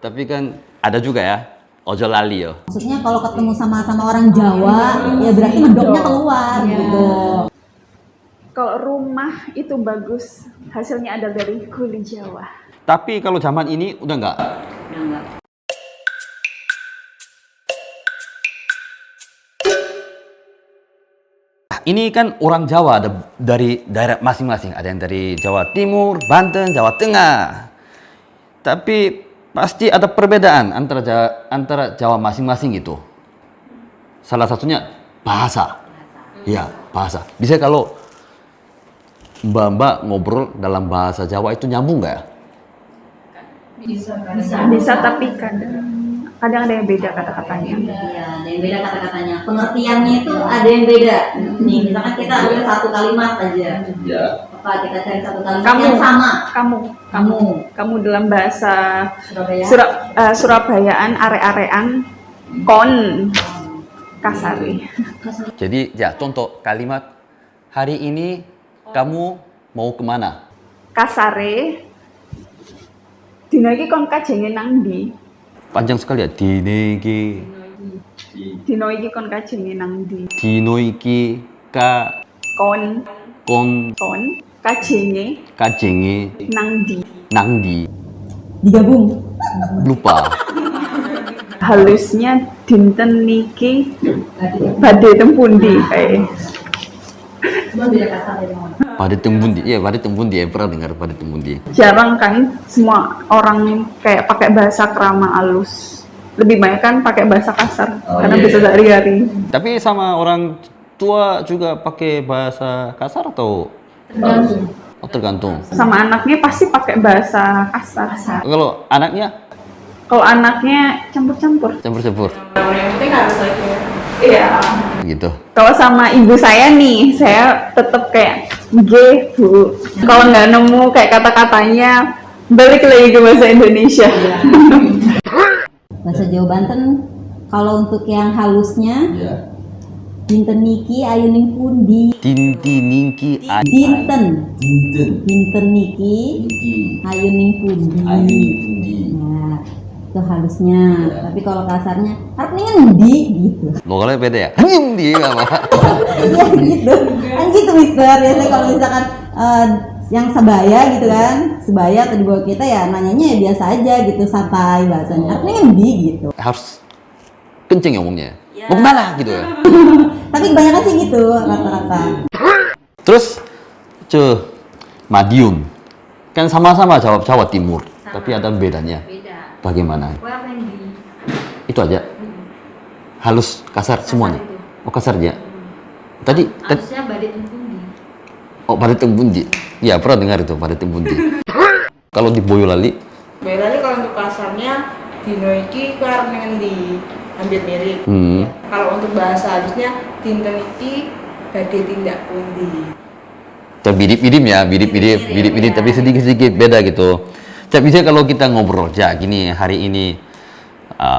Tapi kan ada juga ya, ojo lali yo. Maksudnya kalau ketemu sama orang Jawa, ya berarti medoknya keluar gitu. Kalau rumah itu bagus, hasilnya ada dari kuli Jawa. Tapi kalau zaman ini udah enggak. Ini kan orang Jawa ada dari daerah masing-masing. Ada yang dari Jawa Timur, Banten, Jawa Tengah. Tapi pasti ada perbedaan antara Jawa masing-masing itu. Salah satunya bahasa. Ya, bahasa. Bisa kalau Mbak ngobrol dalam bahasa Jawa itu nyambung nggak ya? Bisa tapi kadang ada yang beda kata-katanya. Iya, ada yang beda kata-katanya. Pengertiannya itu ada yang beda. Nih, misalkan kita ambil satu kalimat aja. Ya. Apa kita cari satu kalimat yang sama? Kamu dalam bahasa Surabaya. Surabayaan, are-arean, kon kasari. Jadi ya contoh kalimat hari ini kamu mau kemana? Kasare. Dina iki kon kajenge nang ndi? Panjang sekali ya. Dino iki Dina iki kon kajenge nang ndi? Dino iki ka Kon kajenge kajenge nang ndi? nangdi. Digabung. Lupa. Halusnya dinten niki badhe teng pundi kae. Cuma beda kasar dari mana? Pada tembundi. Iya, pada tembundi ya, pernah dengar pada tembundi. Jarang kan semua orang kayak pakai bahasa krama halus. Lebih banyak kan pakai bahasa kasar karena bisa sehari-hari. Tapi sama orang tua juga pakai bahasa kasar atau Tergantung. oh, tergantung. Sama anaknya pasti pakai bahasa kasar. Kalau anaknya Kalau anaknya campur-campur. campur-campur Yang penting harus Iya. gitu. Kalau sama ibu saya nih, saya tetap kayak G, Bu. Kalau nggak nemu kayak kata-katanya, balik lagi ke bahasa Indonesia. Bahasa Jawa Banten, kalau untuk yang halusnya, dinten niki ayuning pundi. Tinti ningki Dinten niki ayuning pundi. Nah, itu halusnya. Tapi kalau kasarnya, harap ngendi gitu. lokalnya beda ya. Di apa? Iya gitu. Kan gitu Mister. Biasanya kalau misalkan yang sebaya gitu kan, sebaya atau di bawah kita ya nanyanya ya biasa aja gitu, santai bahasanya. Harap ngendi gitu. Harus kenceng ngomongnya. Mau kemana gitu ya. Tapi kebanyakan sih gitu rata-rata. Terus Madiun kan sama-sama Jawa Timur, tapi ada bedanya. Bagaimana? Itu aja. Halus, kasar semuanya. Oh kasar aja. Tadi Harusnya badai tempundi. oh pada tembundi. Ya pernah dengar itu pada tembundi. Kalau di Boyolali Boyolali kalau untuk kasarnya dino iki ku arep ngendi hampir mirip. Kalau untuk bahasa halusnya dinten iki badhe tindak pundi. mirip-mirip ya, mirip-mirip tapi sedikit-sedikit beda gitu. Tapi bisa kalau kita ngobrol ya gini hari ini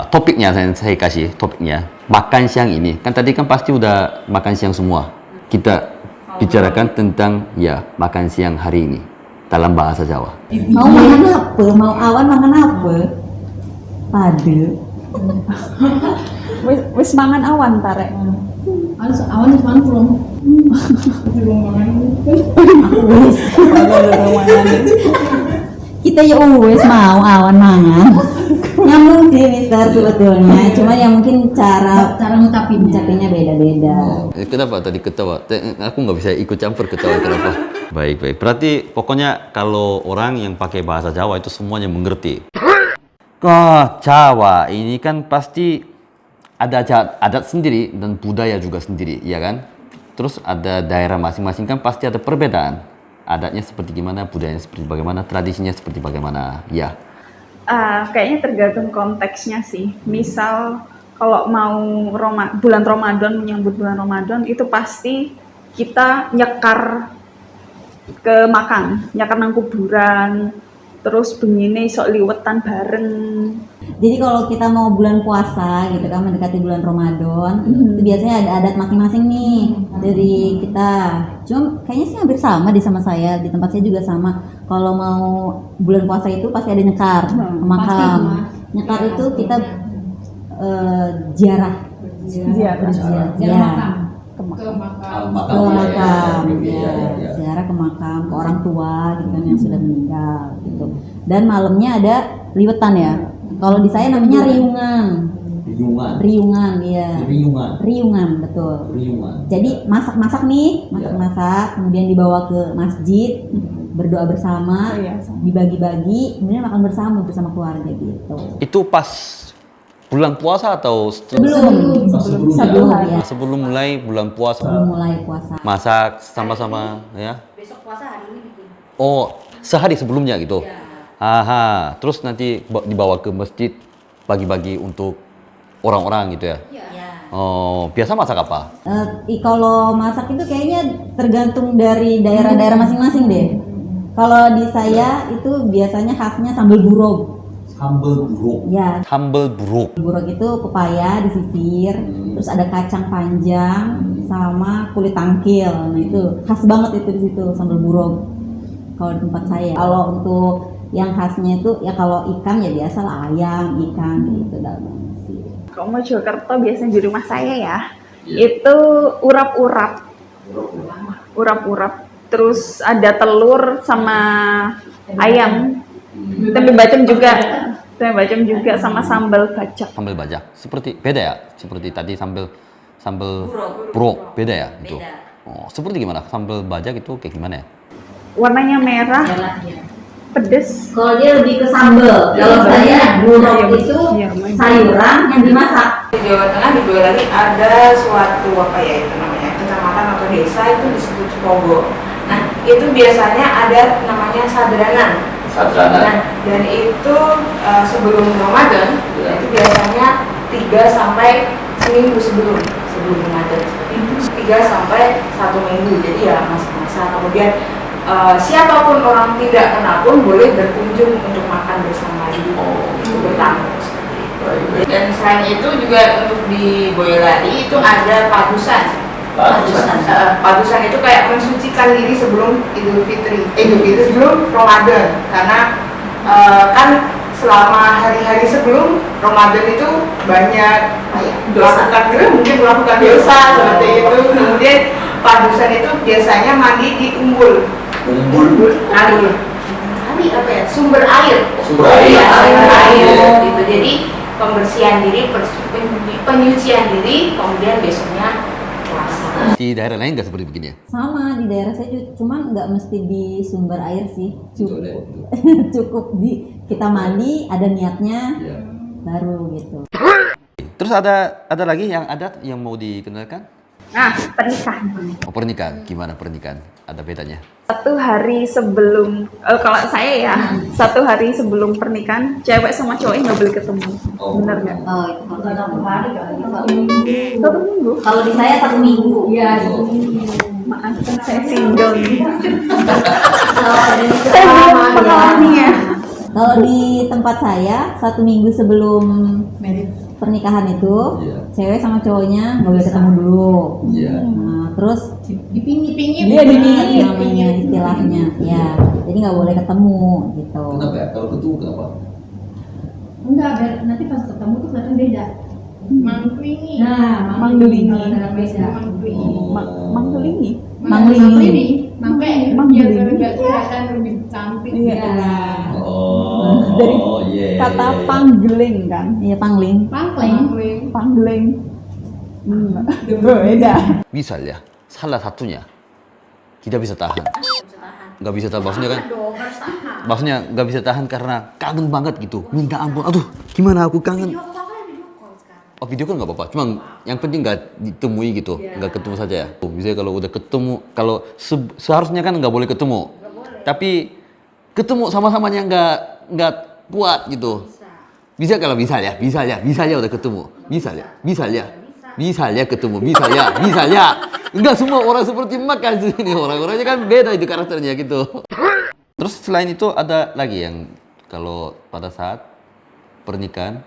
topiknya saya kasih topiknya makan siang ini kan tadi kan pasti udah makan siang semua. Kita bicarakan tentang ya makan siang hari ini dalam bahasa Jawa. Mau makan apa? Mau awan makan apa? Pade. Wis mangan awan tarek. Awan wis makan belum? Belum makan. Wis. Kita ya wis mau awan mangan. Nyambung sih Mister sebetulnya, cuma ya mungkin cara ngucapinnya beda-beda. Kenapa tadi ketawa? Aku nggak bisa ikut campur ketawa kenapa? Baik. Berarti pokoknya kalau orang yang pakai bahasa Jawa itu semuanya mengerti. Jawa ini kan pasti ada adat sendiri dan budaya juga sendiri, ya kan? Terus ada daerah masing-masing kan pasti ada perbedaan. Adatnya seperti gimana, budayanya seperti bagaimana, tradisinya seperti bagaimana, ya. Kayaknya tergantung konteksnya sih. Misal kalau mau bulan Ramadan, menyambut bulan Ramadan itu pasti kita nyekar ke makam, nyekar nang kuburan, terus bengine sok liwetan bareng. Jadi kalau kita mau bulan puasa gitu kan mendekati bulan Ramadan, itu biasanya ada adat masing-masing nih dari kita. Cuma kayaknya sih hampir sama di sama saya, di tempat saya juga sama. Kalau mau bulan puasa itu pasti ada nyekar ke makam. Nyekar itu kita ziarah. Berziarah. Ya. ke makam. Ke makam, ya. Ziarah ke makam, ke orang tua gitu kan yang sudah meninggal gitu. Dan malamnya ada liwetan ya. Kalau di saya namanya riungan. Riungan, iya. Riungan, betul. Jadi masak-masak nih, masak-masak, kemudian dibawa ke masjid, berdoa bersama, dibagi-bagi, kemudian makan bersama keluarga gitu. Itu pas bulan puasa atau Sebelum ya. sebelum mulai bulan puasa? Sebelum mulai puasa. Masak sama-sama ya. Besok puasa hari ini bikin. Oh, sehari sebelumnya gitu. Aha, terus nanti dibawa ke masjid bagi-bagi untuk orang-orang gitu ya. Oh, biasa masak apa? Kalau masak itu kayaknya tergantung dari daerah-daerah masing-masing deh. Kalau di saya itu biasanya khasnya sambal burog. Ya, Sambal buruk. burog itu pepaya disisir, terus ada kacang panjang sama kulit tangkil. Nah itu khas banget itu di situ sambal burog. Kalau di tempat saya. Kalau untuk yang khasnya itu ya kalau ikan ya biasa lah ayam, ikan gitu dalam nasi. Kalau Mojokerto biasanya di rumah saya ya, itu urap-urap. Urap-urap. Terus ada telur sama ayam. Tempe bacem juga sama sambal bacak. Sambal bajak. Seperti beda ya? Seperti tadi sambal buruk. Beda ya itu? Oh, seperti gimana? Sambal bajak itu kayak gimana ya? Warnanya merah, pedes. Kalau dia lebih ke sambal, kalau saya burog itu sayuran yang dimasak. Di Jawa Tengah di Boyolali ada suatu apa ya itu namanya kecamatan atau desa itu disebut Cipogo. Nah itu biasanya ada namanya sadranan. Nah, dan itu sebelum Ramadan itu biasanya 3 sampai seminggu sebelum Ramadan seperti itu. 3 sampai 1 minggu. Jadi ya masa-masa kemudian siapapun orang tidak kenal pun boleh berkunjung untuk makan bersama itu bertamu seperti itu. Dan selain itu juga untuk di Boyolali itu ada padusan. Padusan itu kayak mensucikan diri sebelum Idul Fitri sebelum Ramadan karena kan selama hari-hari sebelum Ramadan itu banyak melakukan dosa seperti itu. Kemudian padusan itu biasanya mandi di kali apa ya sumber air gitu. Jadi pembersihan diri, penyucian diri, kemudian besoknya puasa. Di daerah lain nggak seperti begini ya? Sama di daerah saya juga, cuman nggak mesti di sumber air sih, cukup di kita mandi ada niatnya baru gitu. Terus ada lagi yang adat yang mau dikenalkan? Nah, pernikahan. Oh, pernikahan. Gimana pernikahan? Ada bedanya? 1 hari sebelum, kalau saya ya, 1 hari sebelum pernikahan, cewek sama cowok nggak boleh ketemu. Bener nggak? Oh, itu kalau 1 hari Satu minggu. kalau di saya 1 minggu. Iya. Maaf, saya single nih. Saya belum pengalamannya. Kalau di tempat saya 1 minggu sebelum pernikahan itu, cewek sama cowoknya nggak boleh ketemu dulu. Nah, terus dipingit namanya istilahnya, ya. Jadi nggak boleh ketemu gitu. Kenapa ya? Kalau ketemu kenapa? Enggak, nanti pas ketemu tuh kelihatan beda. Mangklingi. Nah, Manggelingi. kalau dalam beda. Manggelingi. Manglingi. Biar nggak kelihatan lebih cantik. Iya. Oh, Dari iya. kata panggeling kan? Iya, pangling. Panggeling. Beda. Misalnya salah satunya tidak bisa tahan. Nggak bisa tahan. Maksudnya nggak bisa tahan karena kangen banget gitu. Minta ampun. Aduh, gimana aku kangen. Oh, video kan nggak apa-apa. Cuma yang penting nggak ditemui gitu, nggak ketemu saja ya. Misalnya kalau udah ketemu, kalau seharusnya kan nggak boleh ketemu. Tapi ketemu sama-samanya nggak kuat gitu. Bisa kalau misalnya udah ketemu. Misalnya ketemu, misalnya. Enggak semua orang seperti makan sini. Orang-orangnya kan beda itu karakternya gitu. Terus selain itu ada lagi yang kalau pada saat pernikahan.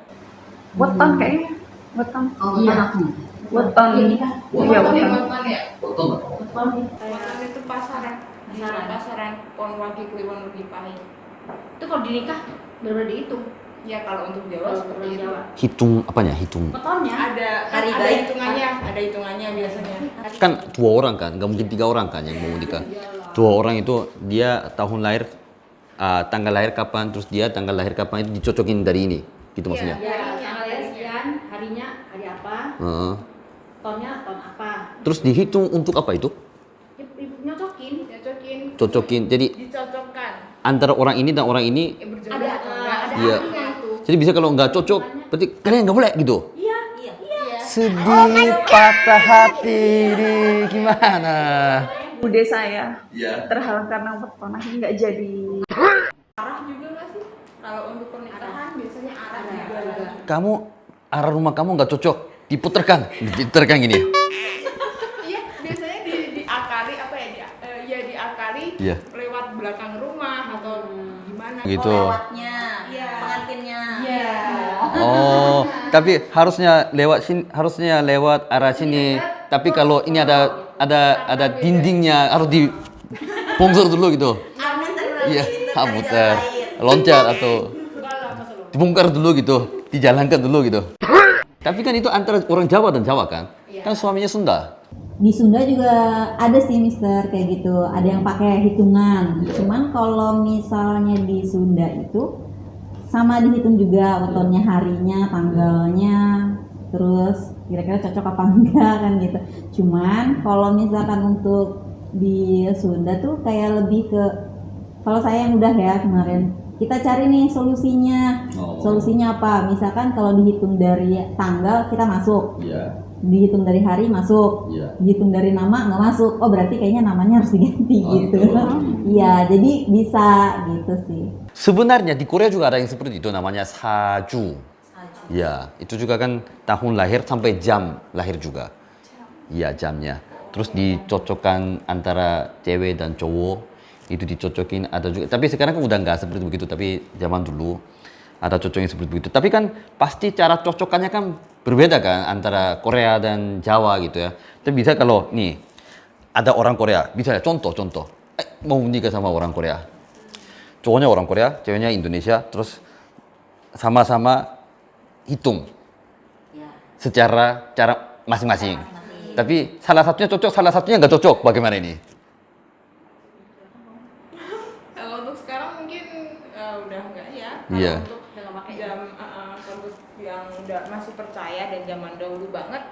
Weton kayaknya. Weton. Weton itu pasaran Ponwagi Kliwon Rugi Pahing. Itu kalau dinikah benar-benar dihitung. Ya kalau untuk Jawa seperti itu. Hitung apanya? Hitung. Betonnya. Ada hitungannya biasanya. Kan 2 orang kan, nggak mungkin 3 orang kan yang mau nikah. 2 orang itu dia tahun lahir, tanggal lahir kapan, terus dia tanggal lahir kapan itu dicocokin dari ini, gitu maksudnya. Ya, tanggalnya sekian, harinya hari apa, Heeh. tahunnya tahun apa. Terus dihitung untuk apa itu? Nyocokin. Cocokin. Jadi Dicocokkan. antara orang ini dan orang ini, Berjodoh Ada atau enggak? ada iya. ahlinya itu. Jadi bisa kalau nggak cocok, berarti kalian nggak boleh gitu. Iya. Sedih, patah hati, gimana? Bude saya Iya. terhalang karena petonah ini nggak jadi. Arah juga nggak sih? Kalau untuk pernikahan biasanya arah juga. Kamu arah rumah kamu nggak cocok, diputerkan gini. Iya, biasanya diakali apa ya? Diakali Iya. lewat belakang rumah atau gimana? Gitu. Lewatnya, Iya. pengantinnya. Iya. Oh, tapi harusnya lewat arah sini. Tapi kalau ini ada dindingnya harus dibongkar dulu gitu. Iya, muter, loncat atau dibongkar dulu gitu, dijalankan dulu gitu. Tapi kan itu antara orang Jawa dan Jawa kan? Kan suaminya Sunda. Di Sunda juga ada sih Mister kayak gitu, ada yang pakai hitungan. Cuman kalau misalnya di Sunda itu sama dihitung juga wetonnya, harinya, tanggalnya, terus kira-kira cocok apa enggak kan gitu. Cuman kalau misalkan untuk di Sunda tuh kayak lebih ke, kalau saya yang udah ya kemarin, kita cari nih solusinya. Oh. Solusinya apa? Misalkan kalau dihitung dari tanggal kita masuk, Iya. dihitung dari hari masuk, Iya. dihitung dari nama nggak masuk. Oh berarti kayaknya namanya harus diganti Oh, gitu. gitu. Iya, jadi bisa gitu sih. Sebenarnya di Korea juga ada yang seperti itu, namanya saju. Ya, itu juga kan tahun lahir sampai jam lahir juga. Iya, jamnya. Terus dicocokkan antara cewek dan cowok, itu dicocokin ada juga. Tapi sekarang kan udah nggak seperti begitu, tapi zaman dulu ada cocoknya seperti begitu. Tapi kan pasti cara cocokannya kan berbeda kan antara Korea dan Jawa gitu ya. Tapi bisa kalau nih ada orang Korea, bisa ya contoh. Mau nikah sama orang Korea. Cowoknya orang Korea, ceweknya Indonesia, terus sama-sama hitung secara cara masing-masing. Tapi salah satunya cocok, salah satunya nggak cocok. Bagaimana ini? Kalau untuk sekarang mungkin udah enggak ya. Iya. Kalau untuk kalau yang udah masih percaya dan zaman dahulu banget,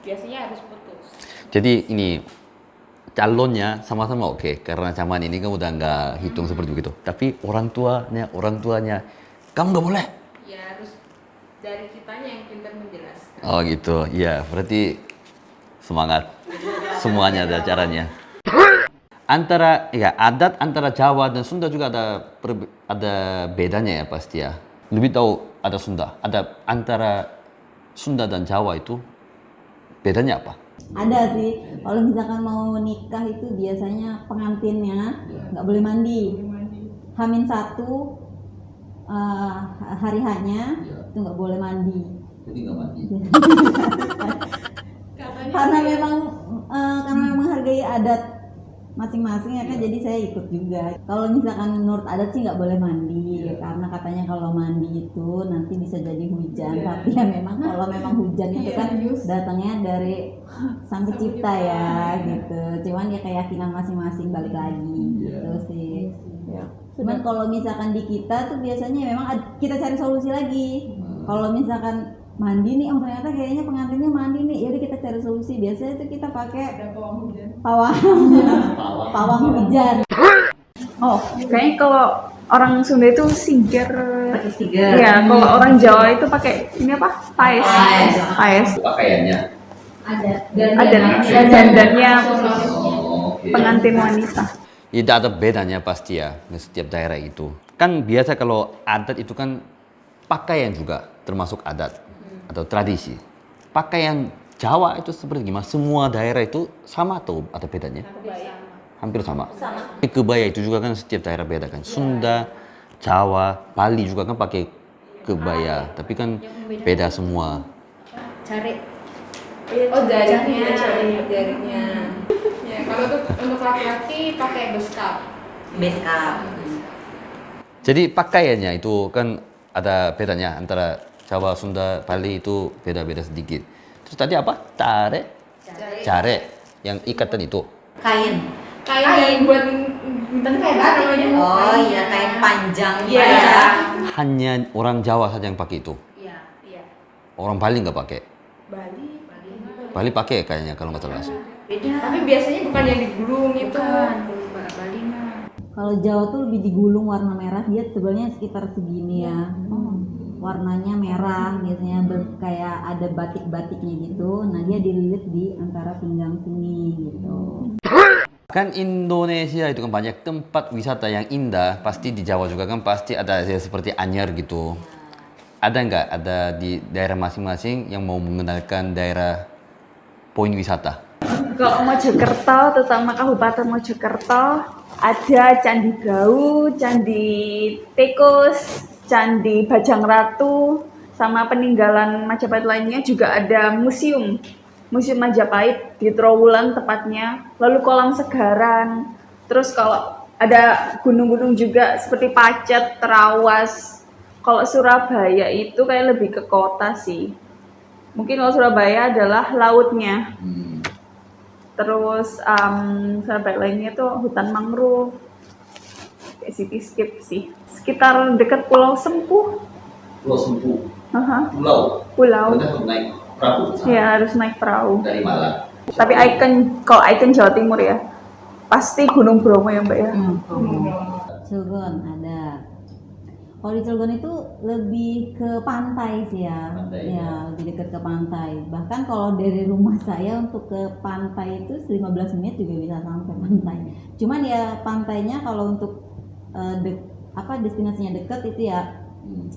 biasanya harus putus. Jadi ini calonnya sama-sama oke, karena zaman ini kan udah nggak hitung seperti begitu. Tapi orang tuanya, kamu nggak boleh. Ya harus dari kitanya yang pintar menjelaskan. Oh gitu, ya berarti semangat. Semuanya ada caranya. Adat antara Jawa dan Sunda juga ada bedanya ya pasti ya. Lebih tahu ada Sunda, ada antara Sunda dan Jawa itu bedanya apa? Ada sih, kalau misalkan mau nikah itu biasanya pengantinnya nggak boleh mandi. Hamin 1 hari hanya itu nggak boleh mandi. Jadi nggak mandi. Karena memang hargai adat masing-masing ya kan, jadi saya ikut juga. Kalau misalkan menurut adat sih nggak boleh mandi, karena katanya kalau mandi itu nanti bisa jadi hujan. Tapi ya memang kalau memang hujan itu kan datangnya dari Sang Pencipta ya gitu. Cuman ya keyakinan masing-masing balik lagi gitu sih. Cuman kalau misalkan di kita tuh biasanya memang kita cari solusi lagi. Kalau misalkan mandi nih, oh ternyata kayaknya pengantinnya mandi nih, yaudah kita cari solusi. Biasanya itu kita pakai pawang hujan. Oh, kayaknya kalau orang Sunda itu siger. Pakai siger. Iya, kalau orang Jawa itu pakai ini apa? Paes. Paes. Pakaiannya. Ada dandannya Oh, oke. pengantin wanita. Itu ada bedanya pasti ya di setiap daerah itu. Kan biasa kalau adat itu kan pakaian juga termasuk adat atau tradisi. Pakaian Jawa itu seperti gimana? Semua daerah itu sama atau ada bedanya? Hampir sama. Kebaya itu juga kan setiap daerah beda kan. Sunda, Jawa, Bali juga kan pakai kebaya, tapi kan beda semua. Oh jaringnya. Ya kalau untuk laki-laki pakai beskap. Beskap. Jadi pakaiannya itu kan ada bedanya antara Jawa, Sunda, Bali itu beda-beda sedikit. Terus tadi apa? Care. Yang ikatan itu. Kain. Kain buat Tapi kayak batik namanya. Oh iya, kain panjang. Iya. Ya. Hanya orang Jawa saja yang pakai itu. Iya, iya. Orang Bali nggak pakai. Bali. Bali pakai kayaknya kalau nggak salah. Beda. Tapi biasanya bukan yang digulung itu. Bali mah. Kalau Jawa tuh lebih digulung warna merah, dia tebalnya sekitar segini ya. Warnanya merah, biasanya kayak ada batik-batiknya gitu. Nah dia dililit di antara pinggang sini gitu. Kan Indonesia itu kan banyak tempat wisata yang indah. Pasti di Jawa juga kan pasti ada ya, seperti Anyer gitu. Ada nggak ada di daerah masing-masing yang mau mengenalkan daerah poin wisata? Kalau Mojokerto, terutama Kabupaten Mojokerto, ada Candi Brau, Candi Tikus, Candi Bajang Ratu, sama peninggalan Majapahit lainnya juga ada Museum Majapahit di Trowulan tepatnya, lalu kolam Segaran. Terus kalau ada gunung-gunung juga seperti Pacet, Terawas. Kalau Surabaya itu kayak lebih ke kota sih. Mungkin kalau Surabaya adalah lautnya. Terus Surabaya lainnya tuh hutan mangrove, kayak cityscape sih. Sekitar dekat Pulau Sempuh. Pulau Sempu. Aha, Pulau. pulau. Kita harus naik perahu ke sana. Ya harus naik perahu. Dari Malang. Tapi kalau ikon Jawa Timur ya, pasti Gunung Bromo ya Mbak ya. Cilegon ada. Kalau di Cilegon itu lebih ke pantai sih ya. Pantai, Ya, lebih dekat ke pantai. Bahkan kalau dari rumah saya untuk ke pantai itu 15 menit juga bisa sampai pantai. Cuman ya pantainya kalau untuk destinasinya dekat itu ya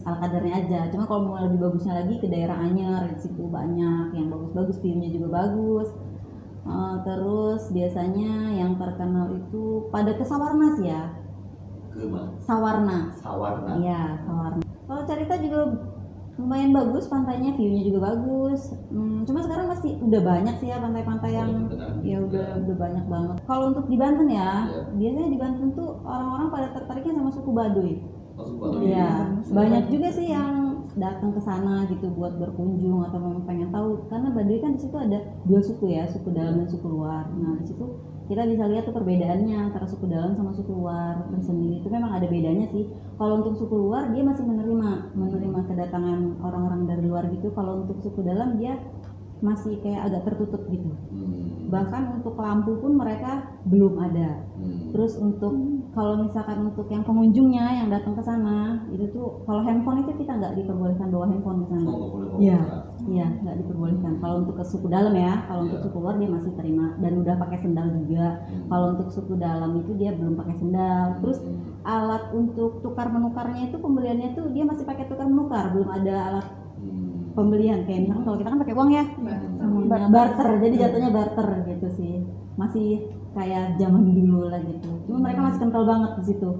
ala kadarnya aja. Cuma kalau mau lebih bagusnya lagi ke daerah Anyer, di situ banyak yang bagus-bagus, view-nya juga bagus. Terus biasanya yang terkenal itu pada ke Sawarna sih ya. Sawarna. Iya, Sawarna. Kalau Carita juga lumayan bagus, pantainya, view-nya juga bagus. Cuma sekarang masih udah banyak sih ya pantai-pantai yang ya udah banyak banget. Kalau untuk di Banten ya, biasanya di Banten tuh orang-orang pada tertariknya sama suku Baduy. Iya, banyak juga sih yang datang ke sana gitu buat berkunjung atau memang pengen tahu, karena Baduy kan di situ ada dua suku ya, suku dalam dan suku luar. Nah di situ kita bisa lihat tuh perbedaannya antara suku dalam sama suku luar tersendiri. Itu memang ada bedanya sih. Kalau untuk suku luar dia masih menerima kedatangan orang-orang dari luar gitu. Kalau untuk suku dalam dia masih kayak agak tertutup gitu. Bahkan untuk lampu pun mereka belum ada. Terus untuk kalau misalkan untuk yang pengunjungnya yang datang ke sana itu tuh kalau handphone itu kita nggak diperbolehkan bawa handphone ke sana. Iya, nggak diperbolehkan. Kalau untuk ke suku dalam ya, kalau untuk suku luar dia masih terima dan udah pakai sendal juga. Kalau untuk suku dalam itu dia belum pakai sendal. Terus alat untuk tukar menukarnya itu pembeliannya tuh dia masih pakai tukar menukar, belum ada alat pembelian kayak misalkan kalau kita kan pakai uang ya, semuanya barter, jadi jatuhnya barter gitu sih, masih kayak zaman dulu lah gitu. Cuma mereka masih kental banget di situ.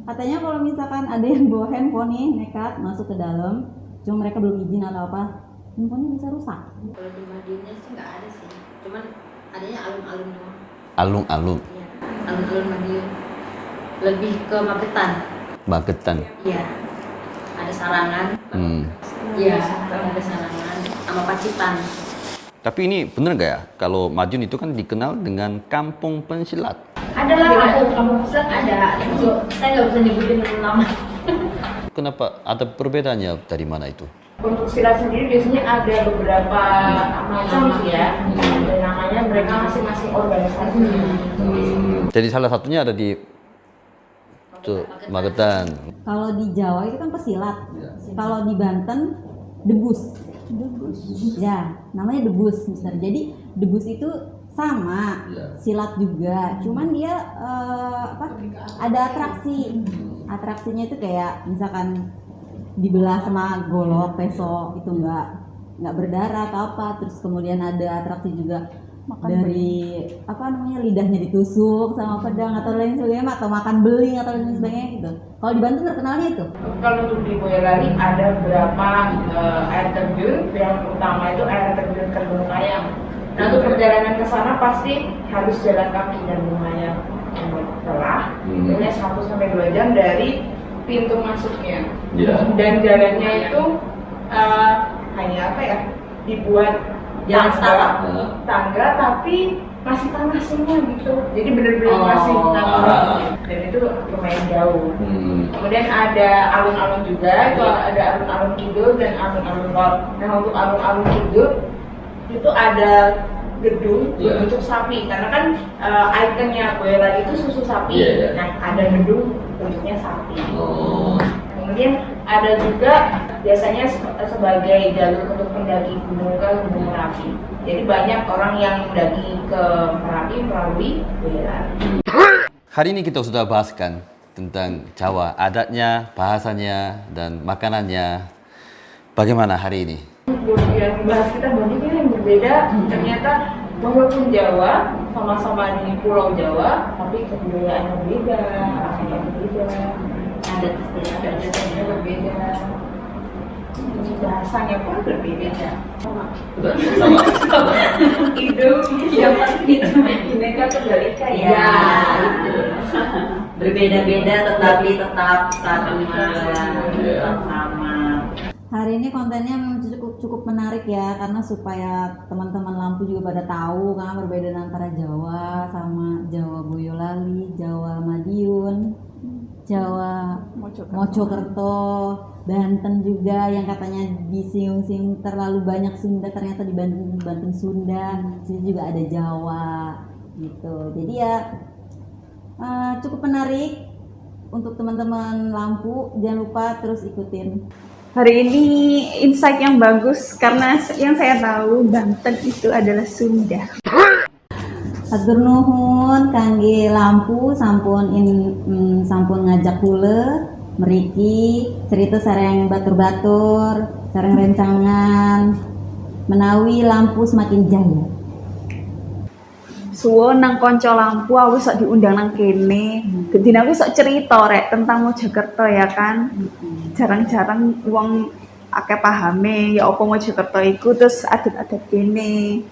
Katanya kalau misalkan ada yang bawa handphone nih nekat masuk ke dalam, cuma mereka belum izin atau apa, handphonenya bisa rusak. Kalau di Madiunnya sih nggak ada sih, cuman adanya alun-alun doang. Alun-alun. Iya, alun-alun Madiun. Lebih ke Magetan. Iya. Ada sarangan. Iya, ada sarangan sama Pacitan. Tapi ini bener nggak ya? Kalau Madiun itu kan dikenal dengan kampung pensilat. Ada lah, kampung pusat ada. Saya nggak bisa nyebutin nama. Kenapa? Ada perbedaannya dari mana itu? Untuk silat sendiri biasanya ada beberapa macam sih ya. Dan namanya mereka masing-masing organisasi. Jadi salah satunya ada di Magetan. Kalau di Jawa itu kan pesilat. Kalau di Banten debus. Ya, namanya debus, mister. Jadi debus itu sama silat juga, cuman dia ada atraksi. Atraksinya itu kayak misalkan dibelah sama golok, peso itu nggak berdarah atau apa. Terus kemudian ada atraksi juga dari lidahnya ditusuk sama pedang atau lain sebagainya, atau makan beling atau lain sebagainya gitu. Kalau di Banten terkenalnya itu. Kalau untuk di Boyolali ada beberapa air terjun, yang utama itu air terjun Gunung Kayang. Nah untuk perjalanan ke sana pasti harus jalan kaki dan lumayan telah, biasanya 1-2 jam dari pintu masuknya. Iya. Dan jalannya itu hanya apa ya? Dibuat Jalan setapak. tangga tapi masih tanah semua gitu. Jadi bener-bener masih tanah. Dan itu lumayan jauh. Kemudian ada alun-alun juga, itu ada alun-alun kidul dan alun-alun north. Nah untuk alun-alun kidul itu ada gedung berbentuk sapi, karena kan ikonnya Boyolali itu susu sapi. Nah ada gedung bentuknya sapi. Kemudian ada juga biasanya sebagai jalur untuk pendaki gunung ke Gunung Merapi. Jadi banyak orang yang mendaki ke Merapi melalui Boyolali. Hari ini kita sudah bahaskan tentang Jawa, adatnya, bahasanya, dan makanannya. Bagaimana hari ini? Yang bahas kita banyak yang berbeda. Ternyata walaupun Jawa, sama-sama di Pulau Jawa, tapi kebudayaannya berbeda, agamanya berbeda, adat istiadatnya berbeda, bahasanya pun berbeda. Sama. Indonesia pasti Bineka Tunggal Ika ya. Berbeda-beda tetapi tetap sama. Tetap sama. Hari ini kontennya memang cukup menarik ya, karena supaya teman-teman Lampu juga pada tahu kan perbedaan antara Jawa sama Jawa Boyolali, Jawa Madiun, Jawa Mojokerto, Banten juga yang katanya disinggung-singgung terlalu banyak Sunda, ternyata di Banten Sunda, di sini juga ada Jawa gitu. Jadi ya cukup menarik untuk teman-teman Lampu, jangan lupa terus ikutin. Hari ini insight yang bagus karena yang saya tahu Banten itu adalah Sunda. Hatur nuhun kangge Lampu sampun sampun ngajak kula mriki cerita sareng batur-batur, sareng rencangan menawi Lampu semakin jaya. Suwon nang konco Lampu aku sok diundang nang kene. Gedine aku sok cerita rek tentang Mojokerto ya kan. Jarang-jarang wong akeh pahame ya apa Mojokerto iku, terus adat-adat kene.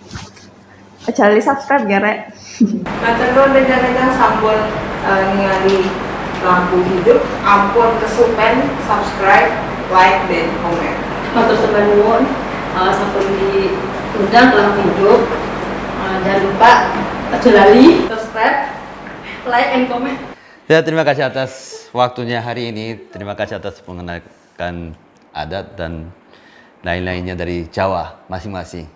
Aja lali subscribe ya rek. Matur nuwun rekan-rekan sampun ningali Lampu Hidup, ampun kesupen subscribe, like dan komen. Matur sembah nuwun, sampun diundang Lampu Hidup. Jangan lupa aja lali subscribe, like and comment. Ya, terima kasih atas waktunya hari ini. Terima kasih atas mengenalkan adat dan lain-lainnya dari Jawa masing-masing.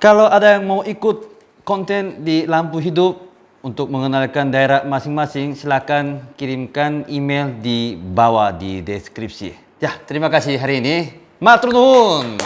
Kalau ada yang mau ikut konten di Lampu Hidup untuk mengenalkan daerah masing-masing, silakan kirimkan email di bawah di deskripsi. Ya, terima kasih hari ini. Matur nuwun.